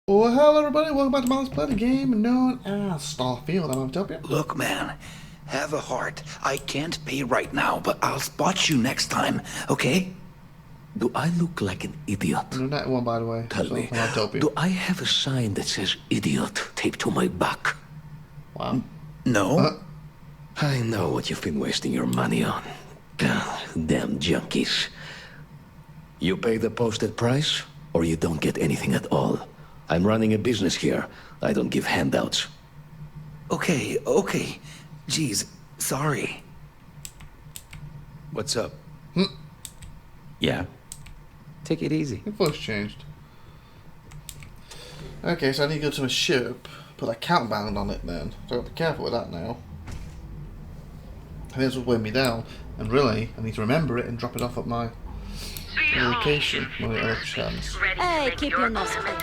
Well, hello everybody, welcome back to my Let's Play, the game known as Starfield. I'm IVATOPIA. Look, man, have a heart. I can't pay right now, but I'll spot you next time, okay? Do I look like an idiot? No, that one, by the way. Tell me, I'm IVATOPIA. do I have a sign that says idiot taped to my back? Wow. No? I know what you've been wasting your money on. Damn junkies. You pay the posted price, or you don't get anything at all. I'm running a business here. I don't give handouts. Okay. Jeez, sorry. What's up? Yeah? Take it easy. Your voice changed. Okay, so I need to go to my ship, put a countdown on it then. So I've got to be careful with that now. I think this will weigh me down. And really, I need to remember it and drop it off at my location when I get a chance. Hey, keep your nose clean.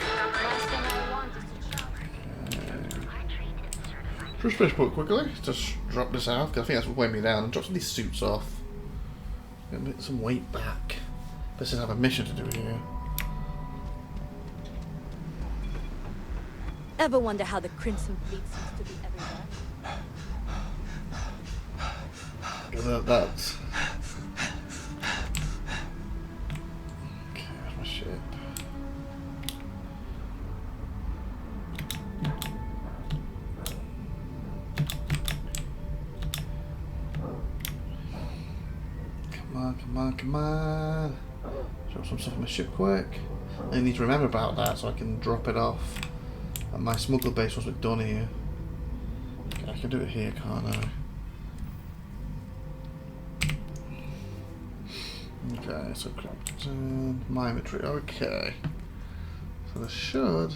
Just push put quickly, just drop this out, because I think that's what weighed me down, and drop some of these suits off. Get some weight back. But since I have a mission to do here. Ever wonder how the Crimson Fleet seems to be everywhere? That's... Okay, where's my ship? Come on. Drop some stuff on my ship quick. I need to remember about that so I can drop it off at my smuggler base once we're done here. Okay, I can do it here, can't I? Okay, so my inventory. Okay. So this should...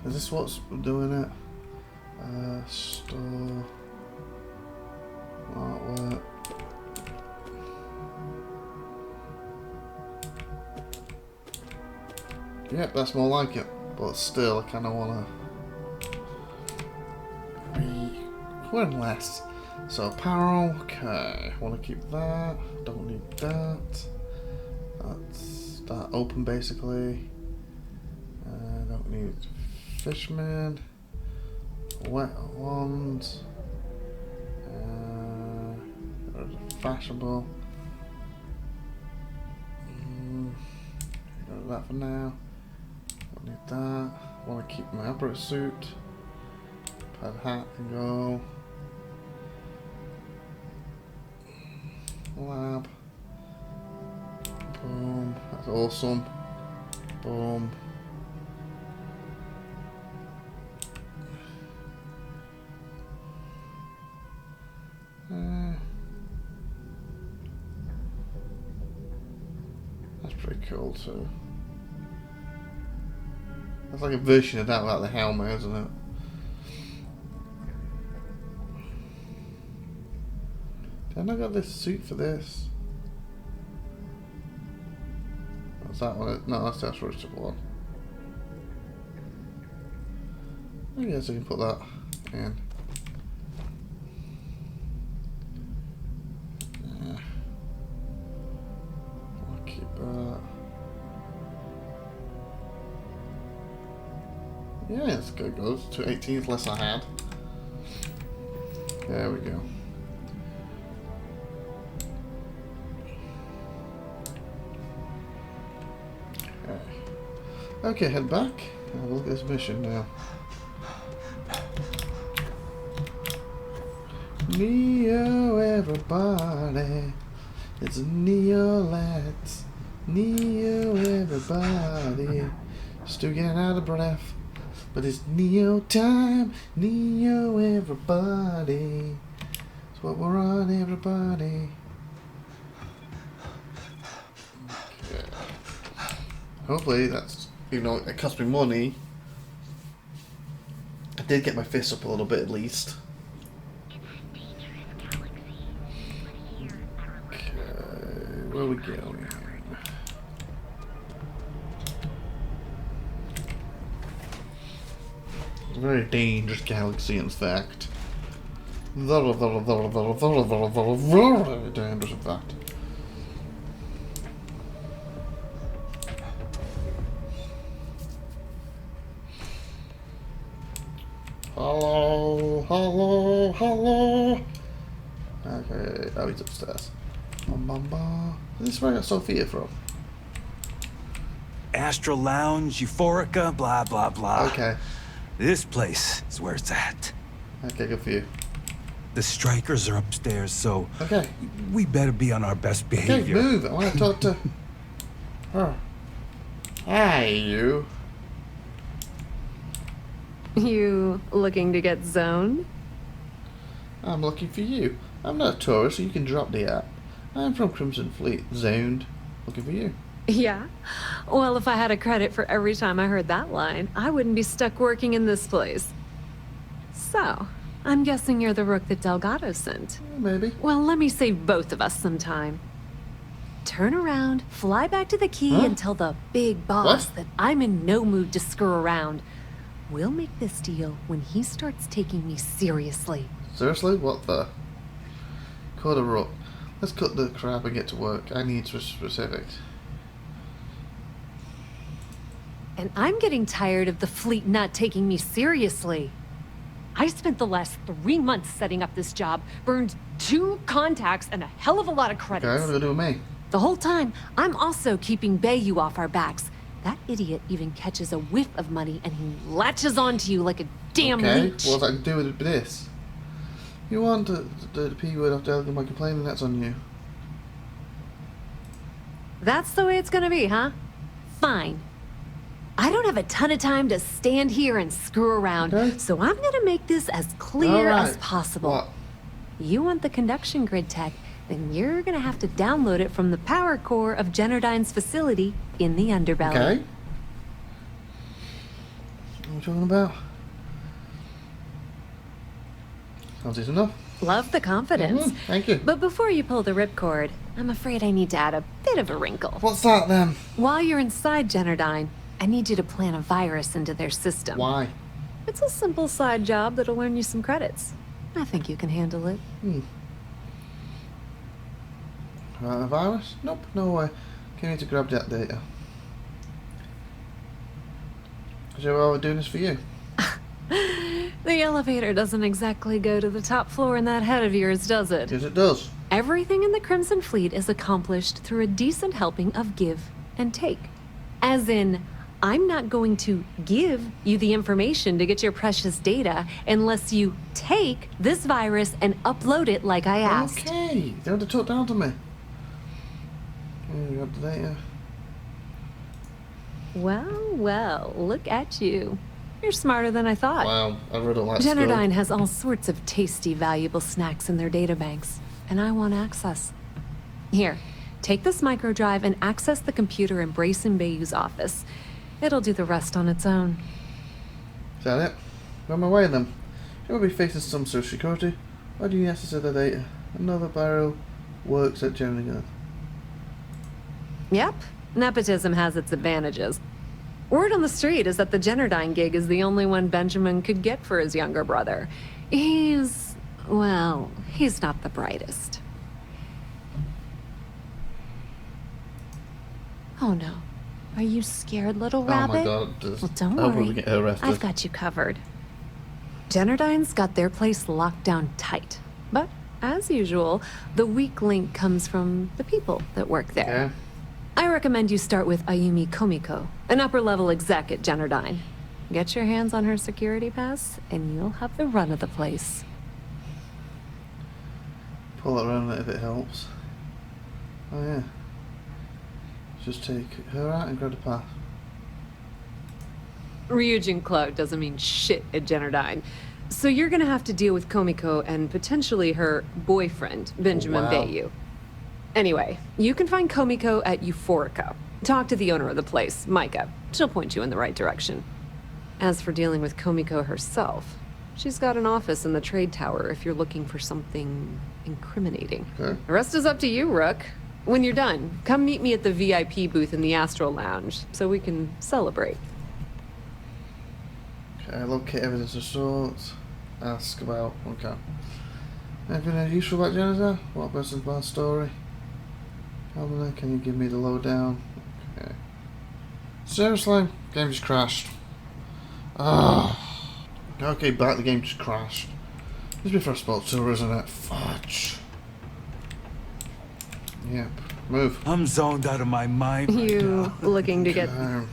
Is this what's doing it? Store... Artwork... Yep, that's more like it. But still, I kind of want to be quite less. So apparel, okay. Want to keep that. Don't need that. That's that open basically. Don't need fishman. Wet ones. Fashionable. Go to that for now. Don't need that. Want to keep my opera suit. Pad hat can go. Lab. Boom. That's awesome. Boom. That's pretty cool too. That's like a version of that without the helmet, isn't it? Did I got this suit for this? What's that one? No, that's the asteroid one. I guess I can put that in. Yeah. I'll keep that. Yeah, that's good. Goes to 18th less I had. There we go. Okay, head back. Have a look at this mission now. Neo, everybody. It's Neo, lads. Neo, everybody. Still getting out of breath. But it's Neo time. Neo, everybody. It's what we're on, everybody. Okay. Hopefully that's... Even though it cost me money, I did get my fists up a little bit at least. Okay, where are we going? It's a very dangerous galaxy, in fact. Very dangerous, in fact. Hello, hello, hello. Okay, oh, he's upstairs. Is this where I got Sophia from? Astral Lounge, Euphorica, blah, blah, blah. Okay. This place is where it's at. Okay, good for you. The strikers are upstairs, so Okay. we better be on our best Okay, behavior. move. I want to talk to her. Hey, you. You looking to get zoned? I'm looking for you. I'm not a tourist, so you can drop the app. I'm from Crimson Fleet. Zoned. Looking for you. Yeah? Well, if I had a credit for every time I heard that line, I wouldn't be stuck working in this place. So, I'm guessing you're the rook that Delgado sent. Maybe. Well, let me save both of us some time. Turn around, fly back to the key, Huh? and tell the big boss What? that I'm in no mood to screw around. We'll make this deal when he starts taking me seriously. Seriously? What the? Call a rook. Let's cut the crap and get to work. I need specifics. And I'm getting tired of the fleet not taking me seriously. I spent the last 3 months setting up this job, burned 2 contacts and a hell of a lot of Okay, credits. what are we gonna do with me? The whole time, I'm also keeping Bayou off our backs. That idiot even catches a whiff of money and he latches onto you like a damn Okay, leech. what's that to do with this? You want the P word off Delgado by complaining, that's on you. That's the way it's gonna be, huh? Fine. I don't have a ton of time to stand here and screw around, Okay. so I'm gonna make this as clear as Alright. possible. What? You want the conduction grid tech, then you're gonna have to download it from the power core of Generdyne's facility in the underbelly. Okay. What are you talking about? Sounds easy enough. Love the confidence. Thank you. But before you pull the ripcord, I'm afraid I need to add a bit of a wrinkle. What's that then? While you're inside Generdyne, I need you to plant a virus into their system. Why? It's a simple side job that'll earn you some credits. I think you can handle it. A virus? Nope, no way. You need to grab that data. So why we're doing this for you? The elevator doesn't exactly go to the top floor in that head of yours, does it? Yes, it does. Everything in the Crimson Fleet is accomplished through a decent helping of give and take. As in, I'm not going to give you the information to get your precious data unless you take this virus and upload it like I asked. Okay, you don't have to talk down to me. Okay, grab the data. Well, look at you. You're smarter than I thought. Wow, I really don't like school. Generdyne has all sorts of tasty, valuable snacks in their databanks, and I want access. Here, take this microdrive and access the computer in Brayson Bayou's office. It'll do the rest on its own. Is that it? We're on my way then. You will be facing some social security. Why do you need access to the data? Another barrel works at General. Yep, nepotism has its advantages. Word on the street is that the Generdyne gig is the only one Benjamin could get for his younger brother. He's not the brightest. Oh no. Are you scared, little rabbit? Oh my god. Well, don't I hope we worry. get arrested. I've got you covered. Generdyne's got their place locked down tight. But, as usual, the weak link comes from the people that work there. Okay. I recommend you start with Ayumi Komiko, an upper-level exec at Generdyne. Get your hands on her security pass, and you'll have the run of the place. Pull it around if it helps. Oh yeah. Just take her out and grab the path. Ryujin Clark doesn't mean shit at Generdyne. So you're gonna have to deal with Komiko and potentially her boyfriend, Benjamin Wow. Bayou. Anyway, you can find Komiko at Euphorica. Talk to the owner of the place, Micah. She'll point you in the right direction. As for dealing with Komiko herself, she's got an office in the trade tower if you're looking for something incriminating. Okay. The rest is up to you, Rook. When you're done, come meet me at the VIP booth in the Astral Lounge so we can celebrate. Okay, locate evidence of sorts. Ask about. Okay. Anything useful about Jennifer? What person's bad story? Helena, can you give me the lowdown? Okay. Seriously? Game just crashed. Ah. Okay, back. The game just crashed. This is my first spot tour, isn't it? Fudge. Yep. Move. I'm zoned out of my mind right You now. looking to get... What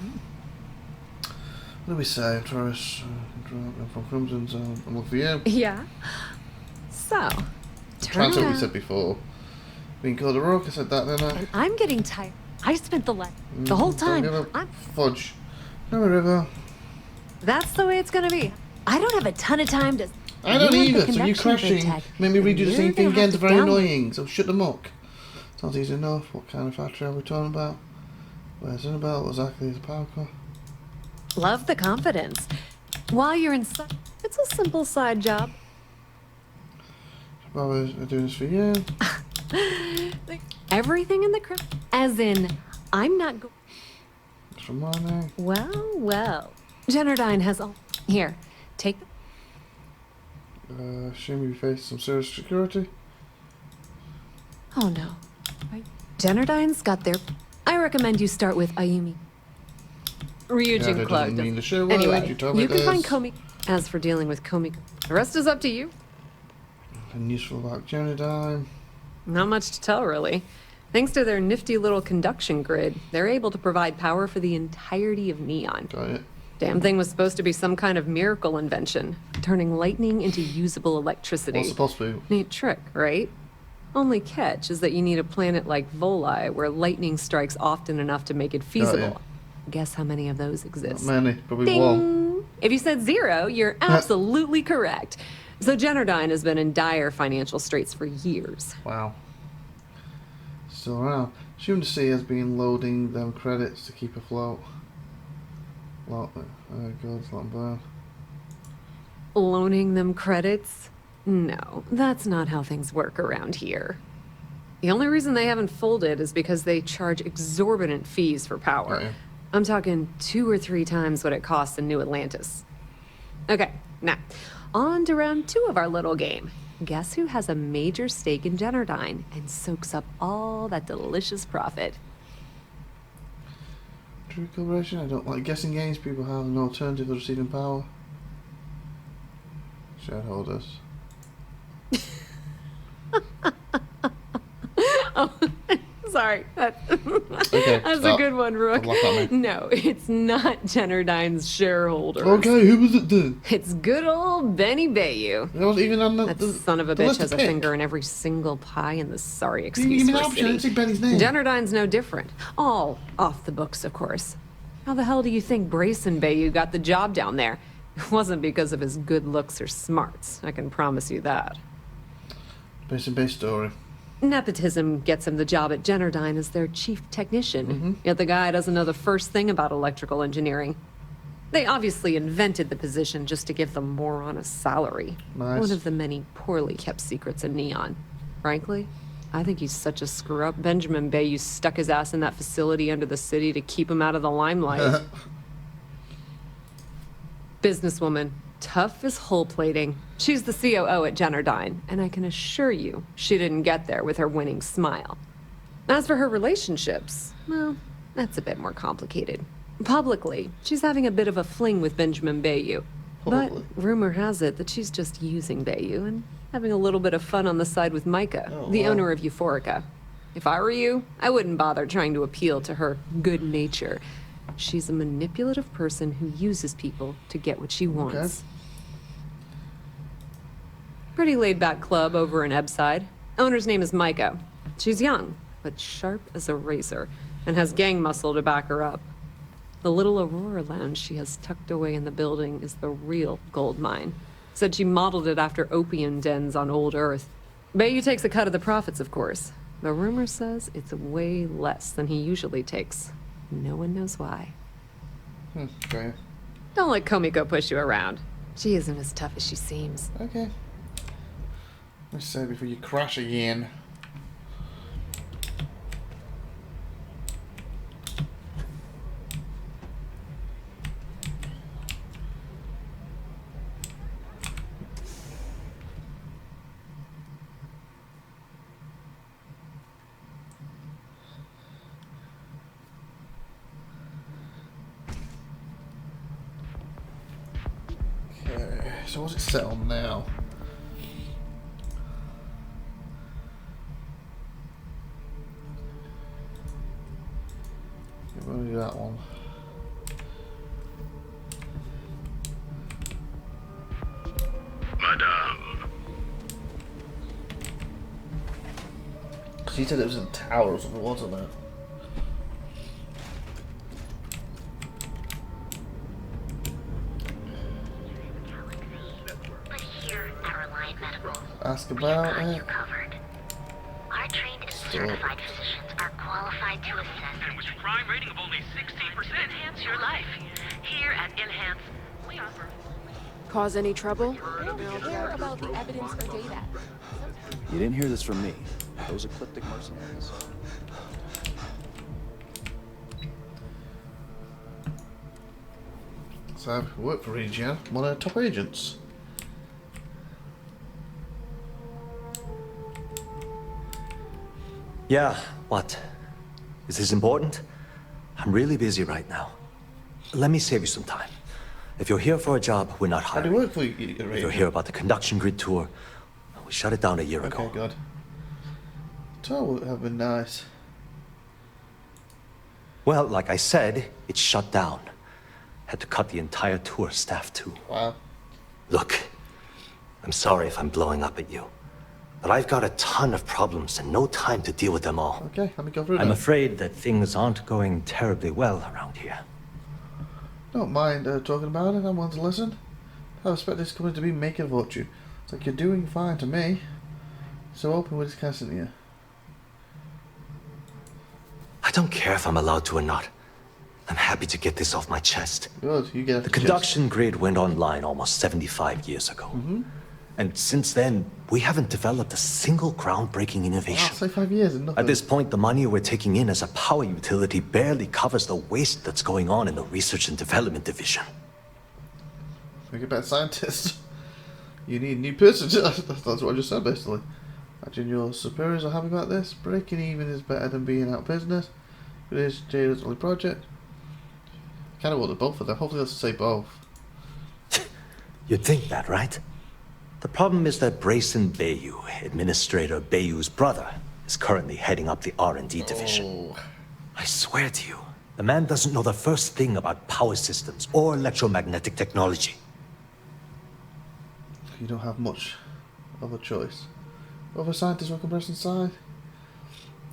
do we say? Tourists from Crimson Zone. I'm looking for you. Yeah. So, turn That's what we around. said before. Being called a rook, I said that, didn't I? And I'm getting tired. I spent the whole Don't time. give up. I'm, Fudge. No, river. that's the way it's gonna be. I don't have a ton of time to... I don't You have the either, so you connection, crashing Big Tech, made me redo and the you're same thing gonna again. have It's to very download- annoying, so shut them up. Sounds easy enough. What kind of factory are we talking about? Where's Annabelle? Exactly as a power core. Love the confidence. While you're inside, it's a simple side job. I was doing this for you. Everything in the crypt, as in, I'm not go- It's for money. Well. Jenardine has all... Here, take... Assume you face some serious security. Oh, no. Right. Jenardine's got their... I recommend you start with Ayumi. Ryujin that Clark doesn't mean does- the show word. Anyway, You told me you can find this. Komi... As for dealing with Komi... The rest is up to you. And useful about Jenadine. Not much to tell, really. Thanks to their nifty little conduction grid, they're able to provide power for the entirety of Neon. Got it. Damn thing was supposed to be some kind of miracle invention, turning lightning into usable electricity. What's supposed to be? Neat trick, right? Only catch is that you need a planet like Voli, where lightning strikes often enough to make it feasible. Guess how many of those Not exist? many. Probably Ding! one. If you said 0, you're absolutely correct. So Jenardine has been in dire financial straits for years. Wow. Still around. Assume to see has been loading them credits to keep afloat. Lot. Good. Lot burn. Loaning them credits? No, that's not how things work around here. The only reason they haven't folded is because they charge exorbitant fees for power. Okay. I'm talking 2 or 3 times what it costs in New Atlantis. Okay, now, on to round 2 of our little game. Guess who has a major stake in Jenardine and soaks up all that delicious profit? True collaboration. I don't like guessing games. People have an alternative to receiving power. Shareholders. Sorry, that's Okay, a stop. good one, Rook. Don't laugh at me. No, it's not Jenardine's shareholders. Okay, who was it then? It's good old Benny Bayou. It wasn't even on the. That the son of a the bitch list has to a pick. finger in every single pie in the sorry You excuse give me for the a option. I didn't say city. Benny's name. Jenardine's no different. All off the books, of course. How the hell do you think Brayson Bayou got the job down there? It wasn't because of his good looks or smarts, I can promise you that. Base story. Nepotism gets him the job at Jenardine as their chief technician, yet the guy doesn't know the first thing about electrical engineering. They obviously invented the position just to give them more on a salary. Nice. One of the many poorly kept secrets in Neon. Frankly, I think he's such a screw-up Benjamin Bayou stuck his ass in that facility under the city to keep him out of the limelight. Businesswoman, tough as hull plating. She's the COO at Jenardine, and I can assure you she didn't get there with her winning smile. As for her relationships, well, that's a bit more complicated. Publicly, she's having a bit of a fling with Benjamin Bayou. But Publicly? rumor has it that she's just using Bayou and having a little bit of fun on the side with Micah, Oh, the wow. owner of Euphorica. If I were you, I wouldn't bother trying to appeal to her good nature. She's a manipulative person who uses people to get what she wants. Pretty laid-back club over in Ebbside. Owner's name is Micah. She's young, but sharp as a razor, and has gang muscle to back her up. The little Aurora lounge she has tucked away in the building is the real gold mine. Said she modeled it after opium dens on old Earth. Bayou takes a cut of the profits, of course. The rumor says it's way less than he usually takes. No one knows why. Okay. Don't let Komiko push you around. She isn't as tough as she seems. Okay. Let's say before you crash again. Okay. So what's it set on now? We'll do that one. Madame. She said it was in a tower or something, wasn't it? But here at Reliant Medical, Ask we've about got it. you covered. Our trained and certified physicians are qualified to assess And with a crime rating of only 16%, enhance your life. Here at Enhance, we offer. Cause any trouble? I don't care about the evidence or data. You didn't hear this from me. Those ecliptic mercenaries. So I work for Regia, one of the top agents. Yeah, what? Is this important? I'm really busy right now. Let me save you some time. If you're here for a job, we're not How do hiring. you work for you, If you're Regia? here about the conduction grid tour, we shut it down a year Okay, ago. good. Tour would have been nice. Well, like I said, it's shut down. Had to cut the entire tour staff too. Wow. Look, I'm sorry if I'm blowing up at you, but I've got a ton of problems and no time to deal with them all. Okay, let me go through I'm that. afraid that things aren't going terribly well around here. Don't mind talking about it, I'm willing to listen. I expect this company to be making a fortune. It's like you're doing fine to me. So open with discussing you. I don't care if I'm allowed to or not. I'm happy to get this off my chest. Good, you get The conduction grid went online almost 75 years ago. And since then, we haven't developed a single groundbreaking Wow, innovation. say 5 years and nothing. At this point, the money we're taking in as a power utility barely covers the waste that's going on in the research and development division. Make a better scientist. You need a new person. That's what I just said, basically. Imagine your superiors are happy about this. Breaking even is better than being out of business. It is Jada's only project. Kind of wanted both of them. Hopefully, let's say both. You'd think that, right? The problem is that Brayson Bayou, Administrator Bayou's brother, is currently heading up the R&D division. Oh, I swear to you, the man doesn't know the first thing about power systems or electromagnetic technology. you don't have much of a choice. Other scientists on compression side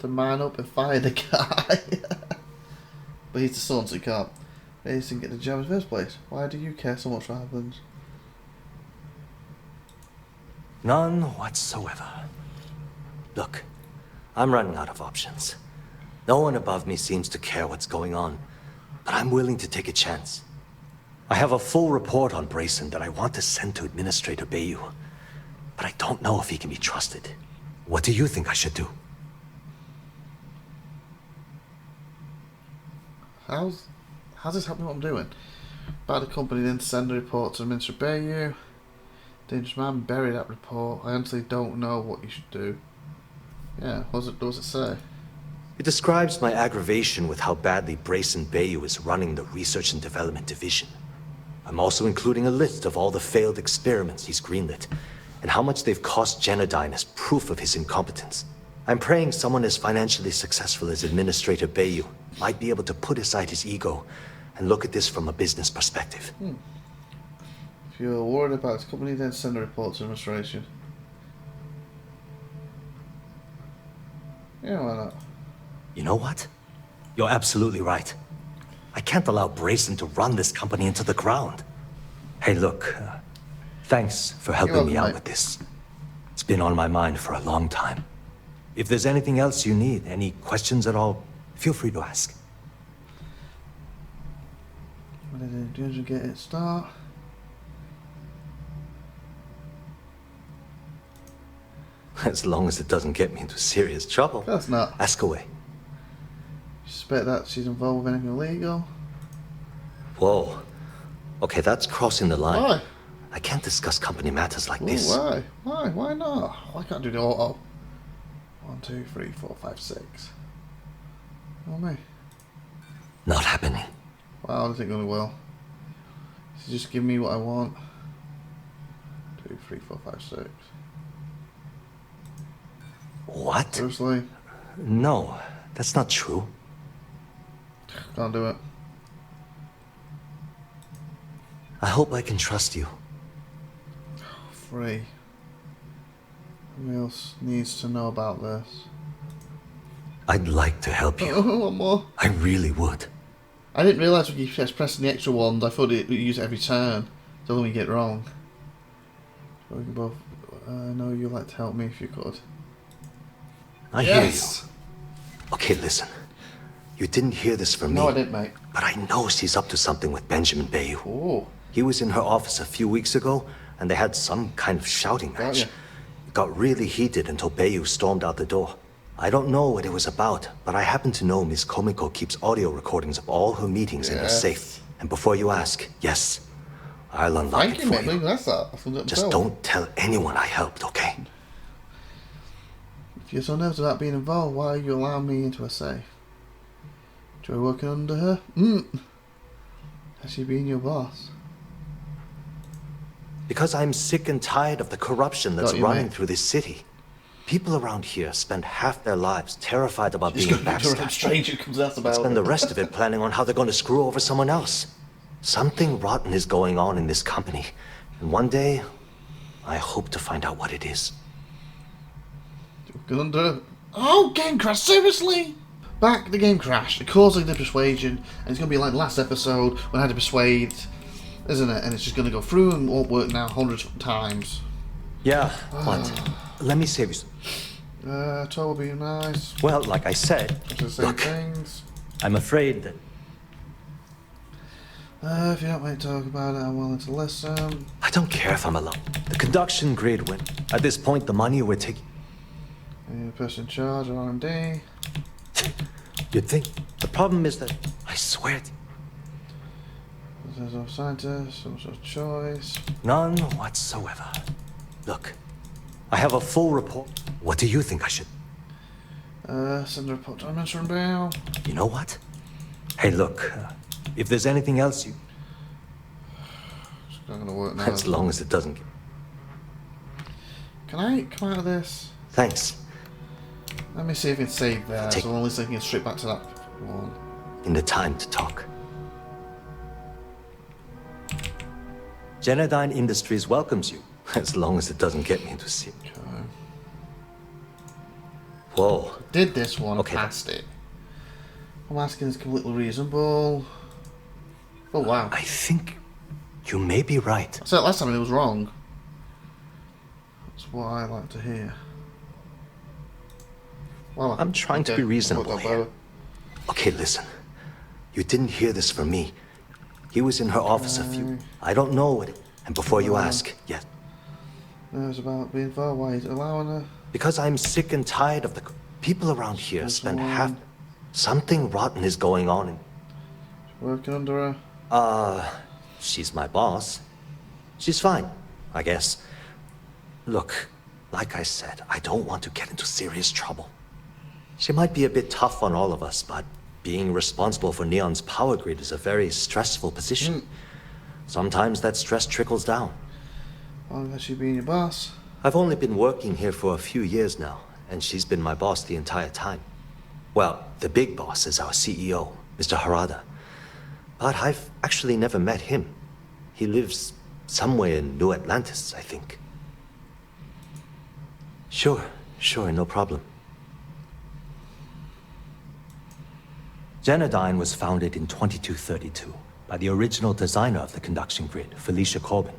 to man up and fire the guy. But he's the son, so he can't. He didn't get the job in the first place. Why do you care so much what happens? None whatsoever. Look, I'm running out of options. No one above me seems to care what's going on, but I'm willing to take a chance. I have a full report on Brayson that I want to send to Administrator Bayou, but I don't know if he can be trusted. What do you think I should do? How's this happening what I'm doing? Buy the company, then send a report to Minister Bayou. Dangerous man, bury that report. I honestly don't know what you should do. Yeah, what does it say? It describes my aggravation with how badly Brayson Bayou is running the Research and Development Division. I'm also including a list of all the failed experiments he's greenlit, and how much they've cost Genodyne as proof of his incompetence. I'm praying someone as financially successful as Administrator Bayou might be able to put aside his ego and look at this from a business perspective. If you're worried about this company, then send a report to administration. Yeah, why not? You know what? You're absolutely right. I can't allow Brayson to run this company into the ground. Hey, look, thanks for helping welcome, me out mate. with this. It's been on my mind for a long time. If there's anything else you need, any questions at all, feel free to ask. When did the get it start? As long as it doesn't get me into serious trouble. That's not. Ask away. You suspect that she's involved with anything illegal? Whoa. Okay, that's crossing the line. Why? I can't discuss company matters like Ooh, this. why? Why? Why not? Why can't I do the auto? 1, 2, 3, 4, 5, 6. Oh me. Not happening. Wow, I don't think it really will. So just give me what I want. 3, 4, 5, 6. What? Seriously? No, that's not true. Can't do it. I hope I can trust you. 3. Who else needs to know about this? I'd like to help you. One more. I really would. I didn't realise when you kept pressing the extra ones, I thought it would use it every turn. So when we get it wrong. So we can both. I know you'd like to help me if you could. I hear you. Okay, listen. You didn't hear this from me. No, I didn't, mate. But I know she's up to something with Benjamin Bayou. Oh. He was in her office a few weeks ago, and they had some kind of shouting match. ya? It got really heated until Bayou stormed out the door. I don't know what it was about, but I happen to know Miss Komiko keeps audio recordings of all her meetings in her safe. And before you ask, yes, I'll unlock Thank it you, for mate. you. That's that. That's what Just don't tell anyone I helped, okay? If you're so nervous about being involved, why are you allowing me into a safe? Enjoy working under her? Has she been your boss? Because I'm sick and tired of the corruption that's Got you, running mate. through this city. People around here spend half their lives terrified about Just being going to be a backstabbed. stranger comes out about Spend it. the rest of it planning on how they're going to screw over someone else. Something rotten is going on in this company. And one day, I hope to find out what it is. Working under. Oh, game crash! Seriously? Back the game crashed, causing the persuasion, and it's going to be like the last episode when I had to persuade, isn't it? And it's just going to go through and won't work now hundreds of times. Yeah, what? Let me save you some. 12 will be nice. Well, like I said, Just the same look, things. I'm afraid that... If you don't want to talk about it, I'm willing to listen. I don't care if I'm alone. The conduction grid went. At this point, the money we're taking... Any person in charge of R&D. You'd think. The problem is that, I swear, There's no scientist, no sort of choice. none whatsoever. Look, I have a full report. What do you think I should... Send a report to Mr. Bell. You know what? Hey, look, if there's anything else you... It's not going to work now. As long as it doesn't... Can I come out of this? Thanks. Let me see if it's saved there, Take- so at least I can get straight back to that one. In the time to talk. Genodyne Industries welcomes you, as long as it doesn't get me into sin. Okay. Whoa. Did this one, Okay. passed it. I'm asking is completely reasonable. Oh wow. I think you may be right. I said it last time and it was wrong. That's what I like to hear. Well, I'm trying to be reasonable here. Okay, listen. You didn't hear this from me. He was in her office a few... I don't know what... And before you ask, yes. Nerves about being far. Why is it allowing her? Because I'm sick and tired of the... People around here spend half... Something rotten is going on in... Working under her. She's my boss. She's fine, I guess. Look, like I said, I don't want to get into serious trouble. She might be a bit tough on all of us, but being responsible for Neon's power grid is a very stressful position. Sometimes that stress trickles down. How long has she been your boss? I've only been working here for a few years now, and she's been my boss the entire time. Well, the big boss is our CEO, Mr. Harada. But I've actually never met him. He lives somewhere in New Atlantis, I think. Sure, no problem. Genodyne was founded in 2232 by the original designer of the conduction grid, Felicia Corbin.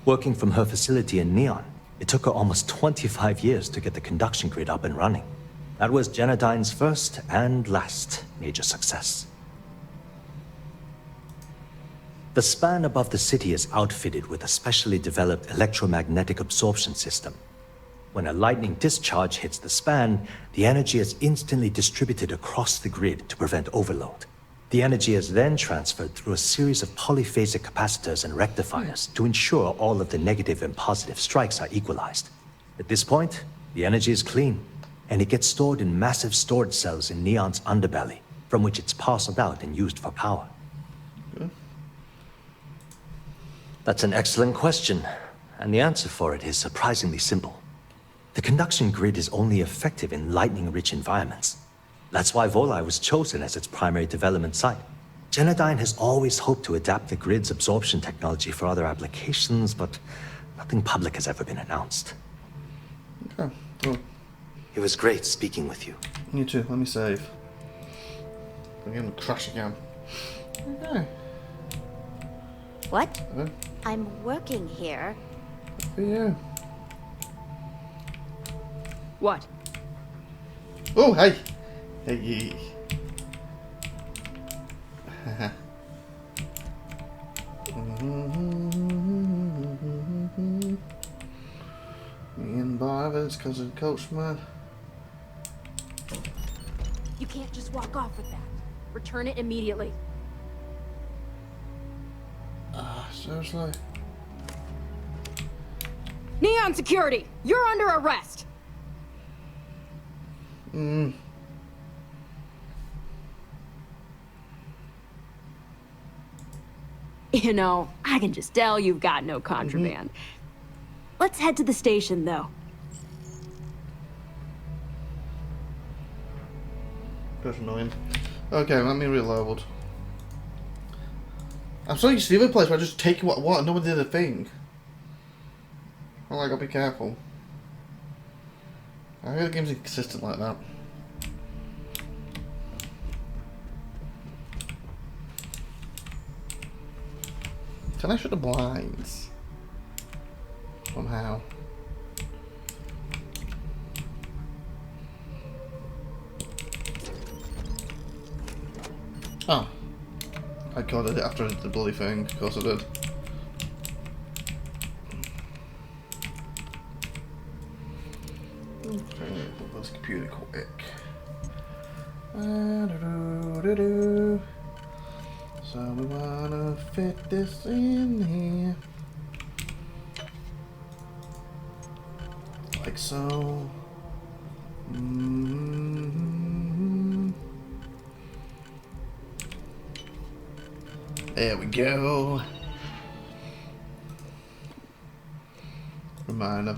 Working from her facility in Neon, it took her almost 25 years to get the conduction grid up and running. That was Genodyne's first and last major success. The span above the city is outfitted with a specially developed electromagnetic absorption system. When a lightning discharge hits the span, the energy is instantly distributed across the grid to prevent overload. The energy is then transferred through a series of polyphasic capacitors and rectifiers to ensure all of the negative and positive strikes are equalized. At this point, the energy is clean, and it gets stored in massive storage cells in Neon's underbelly, from which it's parceled out and used for power. That's an excellent question. and the answer for it is surprisingly simple. The conduction grid is only effective in lightning-rich environments. That's why Volai was chosen as its primary development site. Genodyne has always hoped to adapt the grid's absorption technology for other applications, but nothing public has ever been announced. Okay, cool. It was great speaking with you. You too, let me save. I'm gonna crash again. Okay. What? Okay. I'm working here. For you. What? Oh, hey! Hey. Me and Barvis, cousin Coachman. You can't just walk off with that. Return it immediately. Seriously? Neon Security, you're under arrest. Hmm. You know, I can just tell you've got no contraband. Let's head to the station, though. That's annoying. Okay, let me reload. I'm so used to the other place where I just take what I want and no one did a thing. Well, I gotta be careful. I hear the game's inconsistent like that. Can I shut the blinds? Somehow. Oh. I coded it after the bloody thing. Of course I did. Okay, put this computer quick. So we wanna fit this in here. Like so. There we go. Reminder.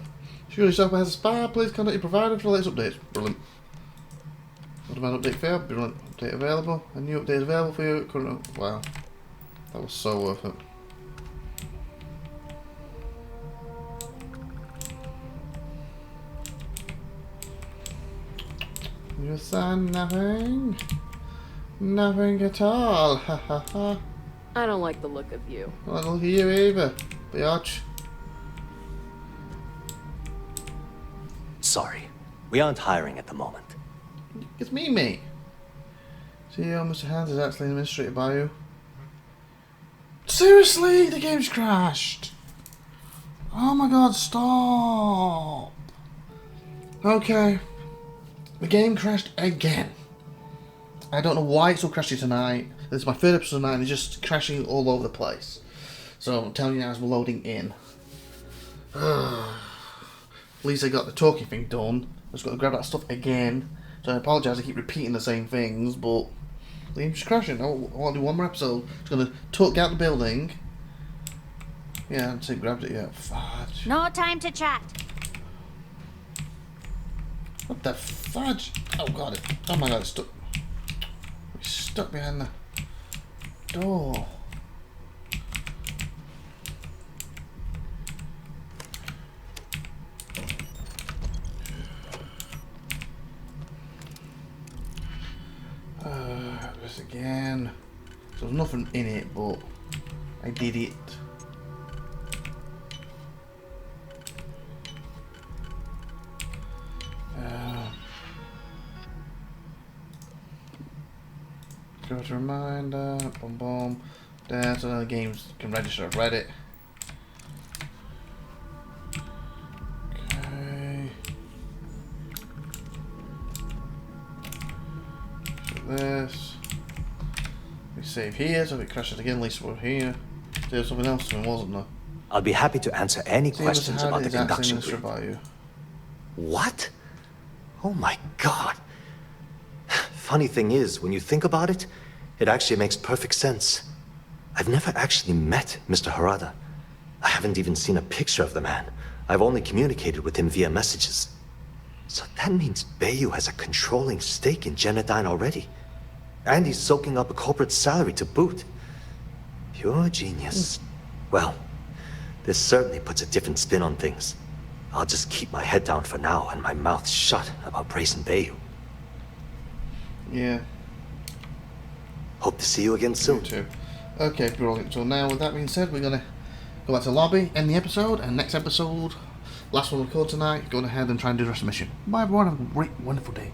Surely software has a spy. Please contact your provider for the latest updates. Brilliant. Automatic update failed. Brilliant. Update available. A new update is available for you. Current. Wow. That was so worth it. You signed nothing? Nothing at all. Ha ha ha. I don't like the look of you. I don't look at you either, biatch. Sorry, we aren't hiring at the moment. It's me, mate. CEO Mr. Hans is actually administrated by you. Seriously? The game's crashed. Oh my god, stop. Okay. The game crashed again. I don't know why it's so crashy tonight. This is my third episode tonight and it's just crashing all over the place. So I'm telling you now as we're loading in. At least I got the talking thing done. I just got to grab that stuff again. So I apologise, I keep repeating the same things, but the game's just crashing. I want to do one more episode. Just going to talk out the building. Yeah, I haven't grabbed it yet. Fudge. No time to chat. What the fudge? Oh god, oh my god, it's stuck. It's stuck behind the door. This again. So there's nothing in it, but I did it. Go to reminder, boom boom. There, so the games can register. I've read it. Okay. So this. We save here, so if it crashes again, at least we're here. There's something else, wasn't there? I'll be happy to answer any questions about the conduction grid. By you. What? Oh my god. Funny thing is, when you think about it, it actually makes perfect sense. I've never actually met Mr. Harada. I haven't even seen a picture of the man. I've only communicated with him via messages. So that means Bayu has a controlling stake in Genodyne already. And he's soaking up a corporate salary to boot. Pure genius. Well, this certainly puts a different spin on things. I'll just keep my head down for now and my mouth shut about Brace and Bayu. Yeah. Hope to see you again soon. You too. Okay, brilliant. So now, with that being said, we're going to go back to the lobby, end the episode, and next episode, last one we record tonight, go ahead and try and do the rest of the mission. Bye everyone, have a great, wonderful day.